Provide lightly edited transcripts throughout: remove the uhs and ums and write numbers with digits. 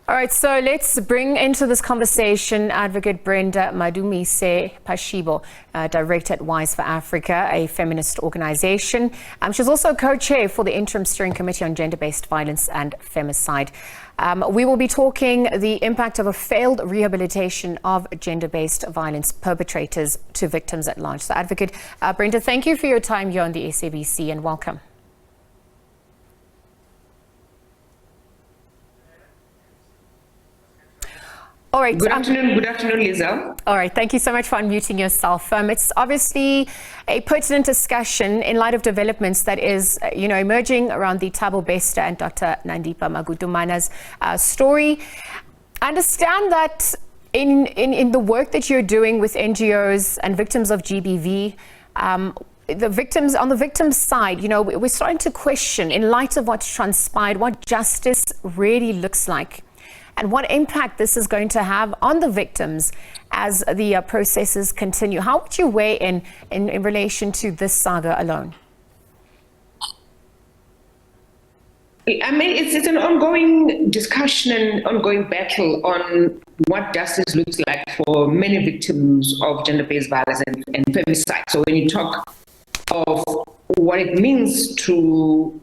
All right, so let's bring into this conversation Advocate Brenda Madumise-Pajibo, Director at Wise4Afrika, a feminist organization. She's also co-chair for the Interim Steering Committee on Gender-Based Violence and Femicide. We will be talking the impact of a failed rehabilitation of gender-based violence perpetrators to victims at large. So Advocate Brenda, thank you for your time here on the SABC and welcome. All right. Good afternoon, Lisa. All right. Thank you so much for unmuting yourself. It's obviously a pertinent discussion in light of developments that is, emerging around the Thabo Bester and Dr. Nandipa Magudumana's story. I understand that in the work that you're doing with NGOs and victims of GBV, on the victim's side, we're starting to question, in light of what's transpired, what justice really looks like, and what impact this is going to have on the victims as the processes continue. How would you weigh in relation to this saga alone? I mean, it's an ongoing discussion and ongoing battle on what justice looks like for many victims of gender-based violence and femicide. So when you talk of what it means to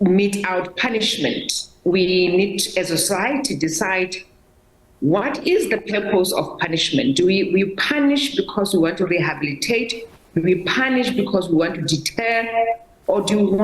mete out punishment, we need, as a society, decide what is the purpose of punishment. Do we punish because we want to rehabilitate? Do we punish because we want to deter? Or do we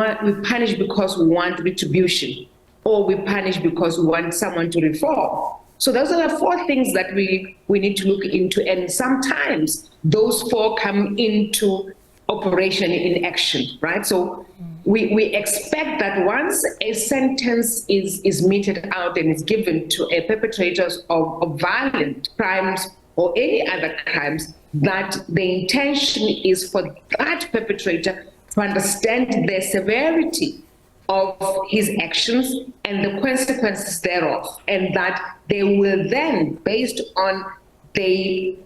punish because we want retribution? Or we punish because we want someone to reform? So those are the four things that we need to look into, and sometimes those four come into operation in action, right? So we expect that once a sentence is meted out and is given to a perpetrators of violent crimes or any other crimes, that the intention is for that perpetrator to understand the severity of his actions and the consequences thereof, and that they will then, based on the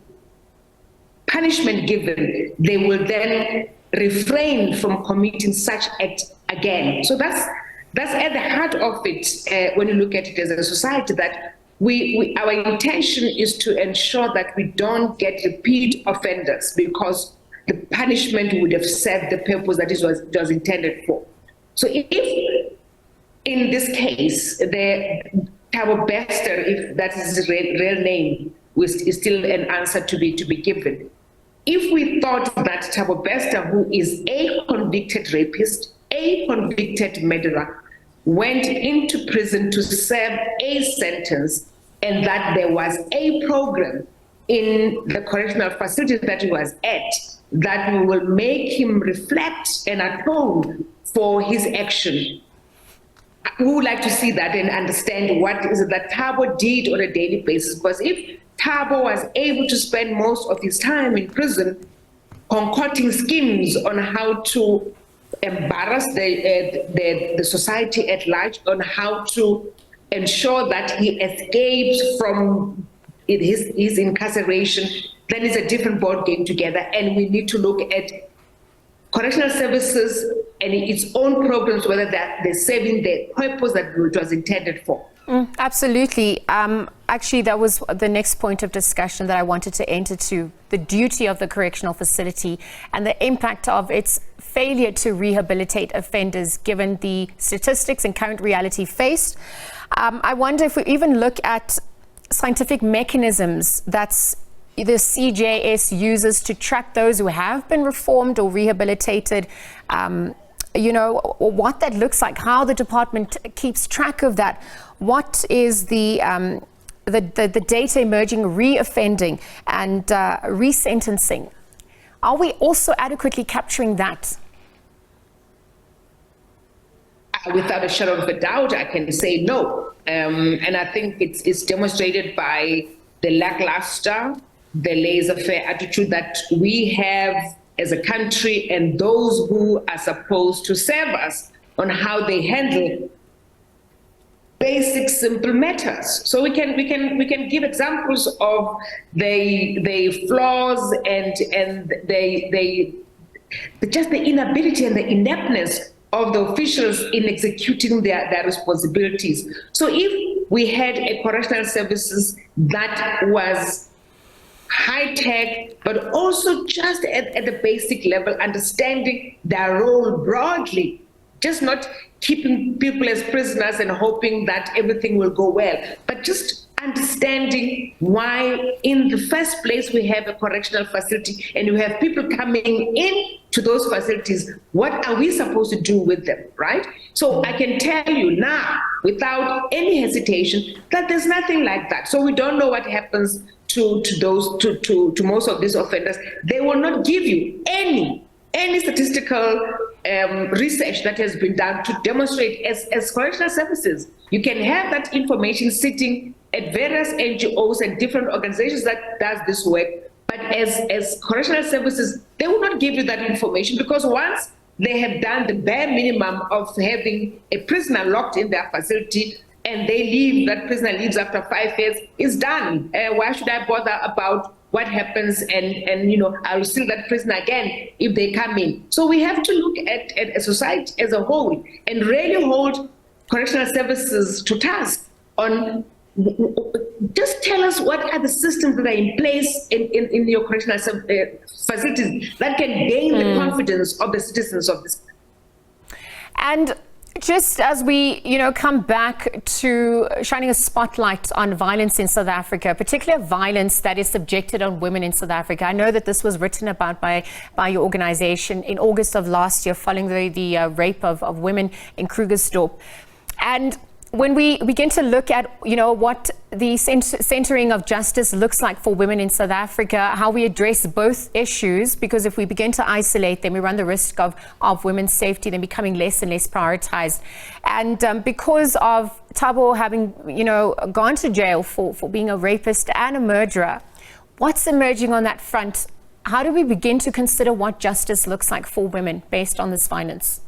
punishment given, they will then refrain from committing such act again. So that's at the heart of it when you look at it as a society, that our intention is to ensure that we don't get repeat offenders, because the punishment would have served the purpose that it was intended for. So if in this case, the Thabo Bester, if that is his real name, is still an answer to be given. If we thought that Thabo Bester, who is a convicted rapist, a convicted murderer, went into prison to serve a sentence, and that there was a program in the correctional facility that he was at that will make him reflect and atone for his action, we would like to see that and understand what is it that Thabo did on a daily basis. Because if Thabo was able to spend most of his time in prison concocting schemes on how to embarrass the society at large, on how to ensure that he escapes from his incarceration, then it's a different ball game together. And we need to look at correctional services and its own programs, whether they're serving the purpose that it was intended for. Absolutely. Actually, that was the next point of discussion that I wanted to enter to, the duty of the correctional facility and the impact of its failure to rehabilitate offenders, given the statistics and current reality faced. I wonder if we even look at scientific mechanisms that's the CJS uses to track those who have been reformed or rehabilitated, what that looks like, how the department keeps track of that. What is the data emerging, re-offending and resentencing? Are we also adequately capturing that? Without a shadow of a doubt, I can say no. And I think it's demonstrated by the lackluster, the laissez-faire attitude that we have as a country, and those who are supposed to serve us on how they handle basic, simple matters. So we can give examples of the flaws and just the inability and the ineptness of the officials in executing their responsibilities. So if we had a correctional services that was high-tech, but also just at the basic level, understanding their role broadly, just not keeping people as prisoners and hoping that everything will go well, but just understanding why in the first place we have a correctional facility and we have people coming in to those facilities. What are we supposed to do with them, right? So I can tell you now, without any hesitation, that there's nothing like that. So we don't know what happens to most of these offenders. They will not give you any statistical research that has been done to demonstrate as correctional services. You can have that information sitting at various NGOs and different organizations that does this work, but as correctional services, they will not give you that information, because once they have done the bare minimum of having a prisoner locked in their facility and they leave, that prisoner leaves after 5 years, it's done. Why should I bother about what happens and I'll steal that prisoner again if they come in? So we have to look at a society as a whole and really hold correctional services to task on just tell us what are the systems that are in place in your correctional facilities that can gain the confidence of the citizens of this country. And just as we, come back to shining a spotlight on violence in South Africa, particularly violence that is subjected on women in South Africa. I know that this was written about by your organization in August of last year, following the rape of women in Krugersdorp. And when we begin to look at, what the centering of justice looks like for women in South Africa, how we address both issues, because if we begin to isolate them, we run the risk of women's safety then becoming less and less prioritized. And because of Thabo having, gone to jail for being a rapist and a murderer, what's emerging on that front? How do we begin to consider what justice looks like for women based on this violence?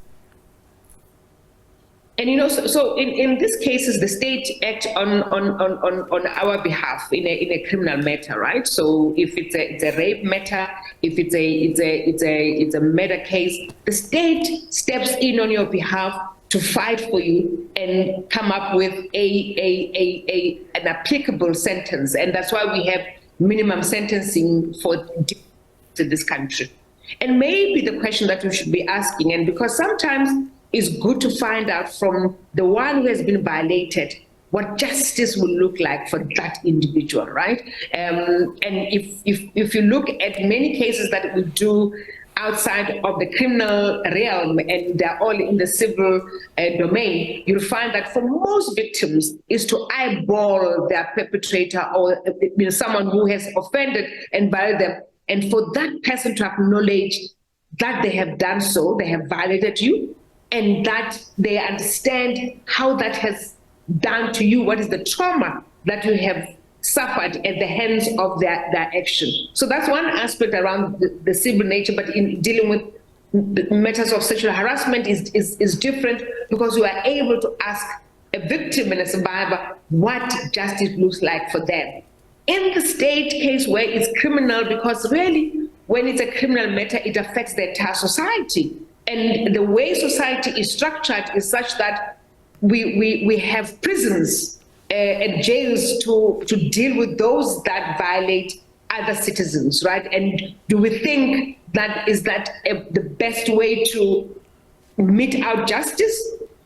And so in these cases, the state acts on our behalf in a criminal matter, right? So if it's a rape matter, if it's a murder case, the state steps in on your behalf to fight for you and come up with an applicable sentence, and that's why we have minimum sentencing for this country. And maybe the question that we should be asking, and because sometimes it's good to find out from the one who has been violated what justice will look like for that individual, right? And if you look at many cases that we do outside of the criminal realm and they're all in the civil domain, you'll find that for most victims is to eyeball their perpetrator or someone who has offended and violated them, and for that person to acknowledge that they have done so, they have violated you, and that they understand how that has done to you, what is the trauma that you have suffered at the hands of their action. So that's one aspect around the civil nature, but in dealing with matters of sexual harassment is different, because you are able to ask a victim and a survivor what justice looks like for them. In the state case where it's criminal, because really when it's a criminal matter, it affects the entire society. And the way society is structured is such that we have prisons and jails to deal with those that violate other citizens, right? And do we think that the best way to mete out justice?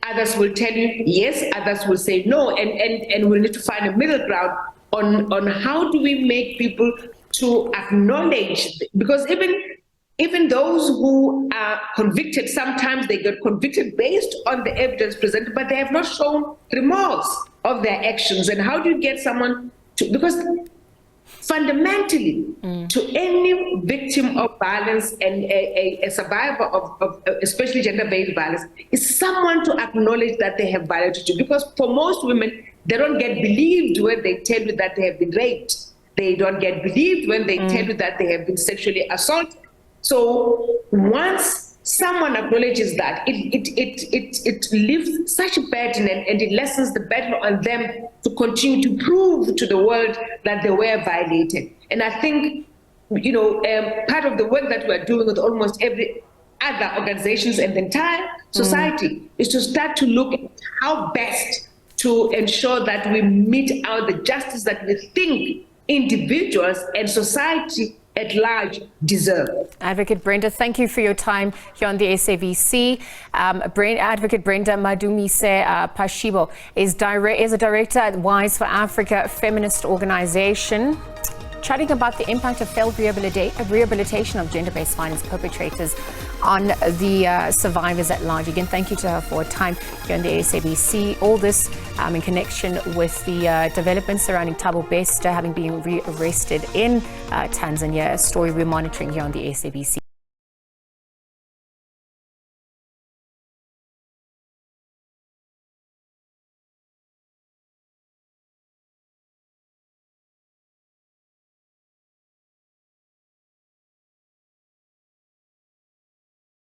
Others will tell you yes, others will say no, and we'll need to find a middle ground on how do we make people to acknowledge, because even those who are convicted, sometimes they get convicted based on the evidence presented, but they have not shown remorse of their actions. And how do you get someone to, because fundamentally to any victim of violence and a survivor of especially gender-based violence is someone to acknowledge that they have violated you. Because for most women, they don't get believed when they tell you that they have been raped. They don't get believed when they tell you that they have been sexually assaulted. So once someone acknowledges that, it lifts such a burden and it lessens the burden on them to continue to prove to the world that they were violated. And I think, part of the work that we're doing with almost every other organizations and the entire society is to start to look at how best to ensure that we mete out the justice that we think individuals and society at large deserve. Advocate Brenda, thank you for your time here on the SABC. Advocate Brenda Madumise-Pajibo is a director at Wise4Afrika Feminist Organisation, chatting about the impact of failed rehabilitation of gender-based violence perpetrators on the survivors at large. Again, thank you to her for her time here on the SABC. All this in connection with the developments surrounding Thabo Bester having been rearrested in Tanzania, a story we're monitoring here on the SABC.